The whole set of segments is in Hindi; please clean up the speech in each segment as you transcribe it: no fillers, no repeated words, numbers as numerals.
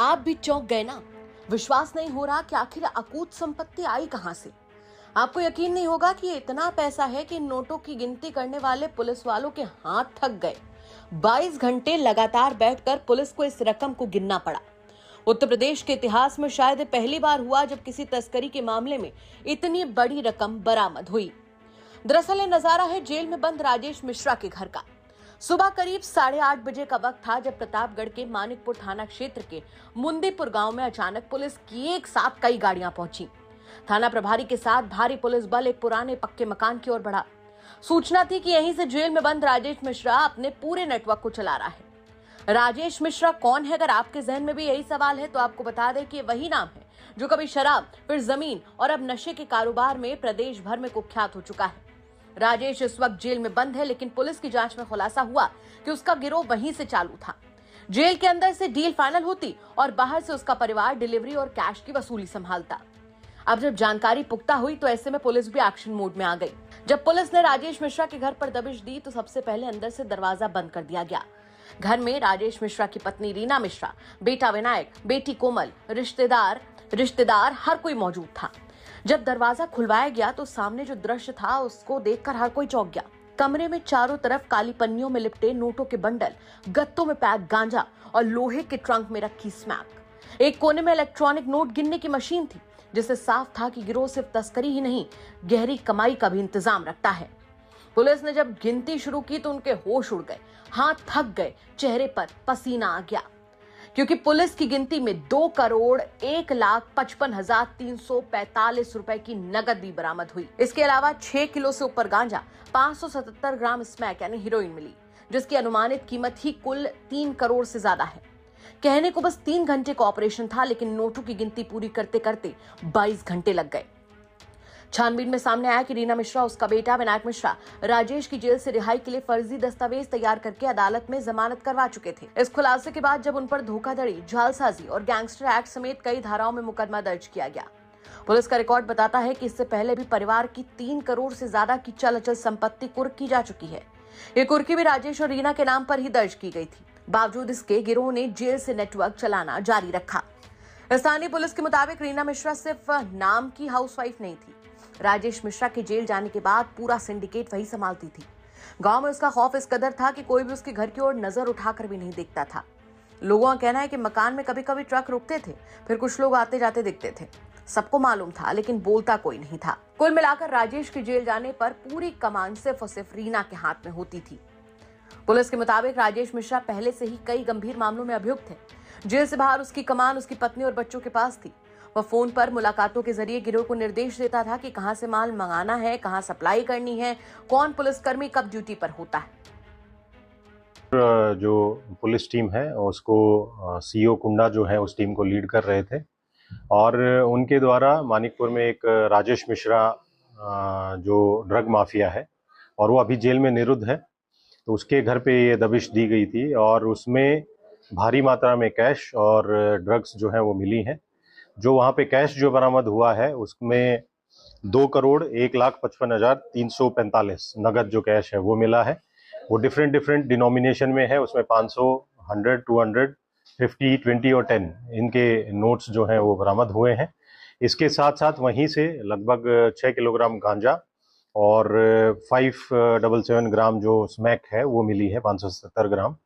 आप भी चौंक गए ना। विश्वास नहीं हो रहा कि आखिर अकूत संपत्ति आई कहां से। आपको यकीन नहीं होगा कि इतना पैसा है कि नोटों की गिनती करने वाले पुलिस वालों के हाथ थक गए। 22 घंटे लगातार बैठकर पुलिस को इस रकम को गिनना पड़ा। उत्तर प्रदेश के इतिहास में शायद पहली बार हुआ जब किसी तस्करी के मामले में इतनी बड़ी रकम बरामद हुई। दरअसल ये नजारा है जेल में बंद राजेश मिश्रा के घर का। सुबह करीब 8:30 बजे का वक्त था जब प्रतापगढ़ के मानिकपुर थाना क्षेत्र के मुंदीपुर गांव में अचानक पुलिस की एक साथ कई गाड़ियां पहुंची। थाना प्रभारी के साथ भारी पुलिस बल एक पुराने पक्के मकान की ओर बढ़ा। सूचना थी कि यहीं से जेल में बंद राजेश मिश्रा अपने पूरे नेटवर्क को चला रहा है। राजेश मिश्रा कौन है? अगर आपके जहन में भी यही सवाल है तो आपको बता दें कि वही नाम है जो कभी शराब, फिर जमीन और अब नशे के कारोबार में प्रदेश भर में कुख्यात हो चुका है। राजेश इस वक्त जेल में बंद है, लेकिन पुलिस की जांच में खुलासा हुआ कि उसका गिरोह वहीं से चालू था। जेल के अंदर से डील फाइनल होती और बाहर से उसका परिवार डिलीवरी और कैश की वसूली संभालता। अब जब जानकारी पुख्ता हुई तो ऐसे में पुलिस भी एक्शन मोड में आ गई। जब पुलिस ने राजेश मिश्रा के घर पर दबिश दी तो सबसे पहले अंदर से दरवाजा बंद कर दिया गया। घर में राजेश मिश्रा की पत्नी रीना मिश्रा, बेटा विनायक, बेटी कोमल, रिश्तेदार हर कोई मौजूद था। जब दरवाजा खुलवाया गया तो सामने जो दृश्य था उसको देखकर हर कोई चौंक गया। कमरे में चारों तरफ काली पन्नियों में लिपटे नोटों के बंडल, गत्तों में पैक गांजा और लोहे के ट्रंक में रखी स्मैक। एक कोने में इलेक्ट्रॉनिक नोट गिनने की मशीन थी, जिससे साफ था कि गिरोह सिर्फ तस्करी ही नहीं, गहरी कमाई का भी इंतजाम रखता है। पुलिस ने जब गिनती शुरू की तो उनके होश उड़ गए, हाथ थक गए, चेहरे पर पसीना आ गया, क्योंकि पुलिस की गिनती में 2,01,55,345 रुपए की नकद भी बरामद हुई। इसके अलावा 6 किलो से ऊपर गांजा, 577 ग्राम स्मैक यानी हीरोइन मिली, जिसकी अनुमानित कीमत ही कुल 3 करोड़ से ज्यादा है। कहने को बस 3 घंटे का ऑपरेशन था, लेकिन नोटों की गिनती पूरी करते करते 22 घंटे लग गए। छानबीन में सामने आया कि रीना मिश्रा, उसका बेटा विनायक मिश्रा राजेश की जेल से रिहाई के लिए फर्जी दस्तावेज तैयार करके अदालत में जमानत करवा चुके थे। इस खुलासे के बाद जब उन पर धोखाधड़ी, जालसाजी और गैंगस्टर एक्ट समेत कई धाराओं में मुकदमा दर्ज किया गया। पुलिस का रिकॉर्ड बताता है कि इससे पहले भी परिवार की 3 करोड़ से ज्यादा की चल अचल संपत्ति कुर्क की जा चुकी है। ये कुर्की भी राजेश और रीना के नाम पर ही दर्ज की गई थी। बावजूद इसके गिरोह ने जेल से नेटवर्क चलाना जारी रखा। स्थानीय पुलिस के मुताबिक रीना मिश्रा सिर्फ नाम की हाउसवाइफ नहीं थी। राजेश मिश्रा के जेल जाने के बाद पूरा सिंडिकेट वही संभालती थी। गांव में उसका खौफ इस कदर था कि कोई भी उसके घर की ओर नजर उठाकर भी नहीं देखता था। लोगों का कहना है कि मकान में कभी कभी ट्रक रुकते थे, फिर कुछ लोग आते जाते दिखते थे। सबको मालूम था, लेकिन बोलता कोई नहीं था। कुल मिलाकर राजेश के जेल जाने पर पूरी कमान सिर्फ और सिर्फ रीना के हाथ में होती थी। पुलिस के मुताबिक राजेश मिश्रा पहले से ही कई गंभीर मामलों में अभियुक्त है। जेल से बाहर उसकी कमान उसकी पत्नी और बच्चों के पास थी। वह फोन पर मुलाकातों के जरिए गिरोह को निर्देश देता था कि कहां से माल मंगाना है, कहां सप्लाई करनी है, कौन पुलिसकर्मी कब ड्यूटी पर होता है। जो पुलिस टीम है उसको सीओ कुंडा जो है उस टीम को लीड कर रहे थे और उनके द्वारा मानिकपुर में एक राजेश मिश्रा जो ड्रग माफिया है और वो अभी जेल में निरुद्ध है, तो उसके घर पे ये दबिश दी गई थी और उसमें भारी मात्रा में कैश और ड्रग्स जो है वो मिली हैं। जो वहाँ पे कैश जो बरामद हुआ है उसमें 2,01,55,345 नगद जो कैश है वो मिला है। वो डिफरेंट डिनोमिनेशन में है, उसमें 500, 100, 200, 50, 20 और 10 इनके नोट्स जो हैं वो बरामद हुए हैं। इसके साथ साथ वहीं से लगभग 6 किलोग्राम गांजा और 577 ग्राम जो स्मैक है वो मिली है, 570 ग्राम।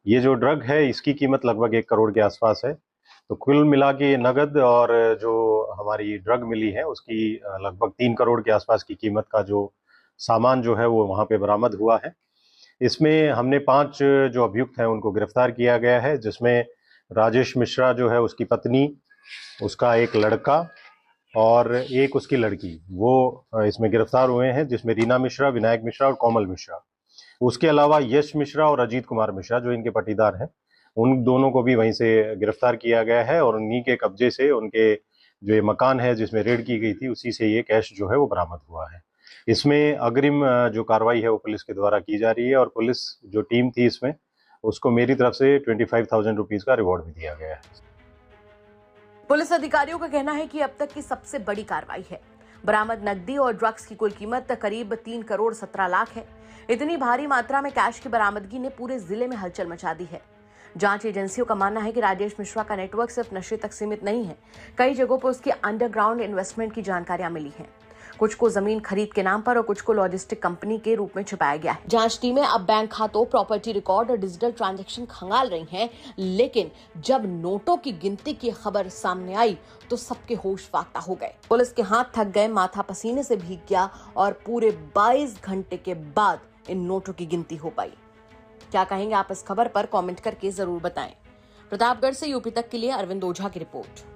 ये जो ड्रग है इसकी कीमत लगभग 1 करोड़ के आसपास है। तो कुल मिला के नगद और जो हमारी ड्रग मिली है उसकी लगभग 3 करोड़ के आसपास की कीमत का जो सामान जो है वो वहाँ पे बरामद हुआ है। इसमें हमने 5 जो अभियुक्त हैं उनको गिरफ्तार किया गया है, जिसमें राजेश मिश्रा जो है उसकी पत्नी, उसका एक लड़का और एक उसकी लड़की, वो इसमें गिरफ्तार हुए हैं, जिसमें रीना मिश्रा, विनायक मिश्रा और कोमल मिश्रा। उसके अलावा यश मिश्रा और अजीत कुमार मिश्रा जो इनके पटीदार हैं, उन दोनों को भी वहीं से गिरफ्तार किया गया है और उन्हीं के कब्जे से उनके जो ये मकान है जिसमें रेड की गई थी उसी से ये कैश जो है वो बरामद हुआ है। इसमें अग्रिम जो कार्रवाई है वो पुलिस के द्वारा की जा रही है और पुलिस जो टीम थी इसमें उसको मेरी तरफ से 25,000 रुपीज का रिवॉर्ड भी दिया गया है। पुलिस अधिकारियों का कहना है कि अब तक की सबसे बड़ी कार्रवाई है। बरामद नकदी और ड्रग्स की कुल कीमत करीब 3 करोड़ 17 लाख है। इतनी भारी मात्रा में कैश की बरामदगी ने पूरे जिले में हलचल मचा दी है। जांच एजेंसियों का मानना है कि राजेश मिश्रा का नेटवर्क सिर्फ नशे तक सीमित नहीं है। कई जगहों पर उसकी अंडरग्राउंड इन्वेस्टमेंट की जानकारियां मिली हैं। कुछ को जमीन खरीद के नाम पर और कुछ को लॉजिस्टिक कंपनी के रूप में छुपाया गया है। जांच टीमें अब बैंक खातों, प्रॉपर्टी रिकॉर्ड और डिजिटल ट्रांजैक्शन खंगाल रही हैं, लेकिन जब नोटों की गिनती की खबर सामने आई तो सबके होश फाख्ता हो गए। पुलिस के हाथ थक गए, माथा पसीने से भीग गया और पूरे 22 घंटे के बाद इन नोटों की गिनती हो पाई। क्या कहेंगे आप इस खबर पर? कमेंट करके जरूर बताएं। प्रतापगढ़ से यूपी तक के लिए अरविंद ओझा की रिपोर्ट।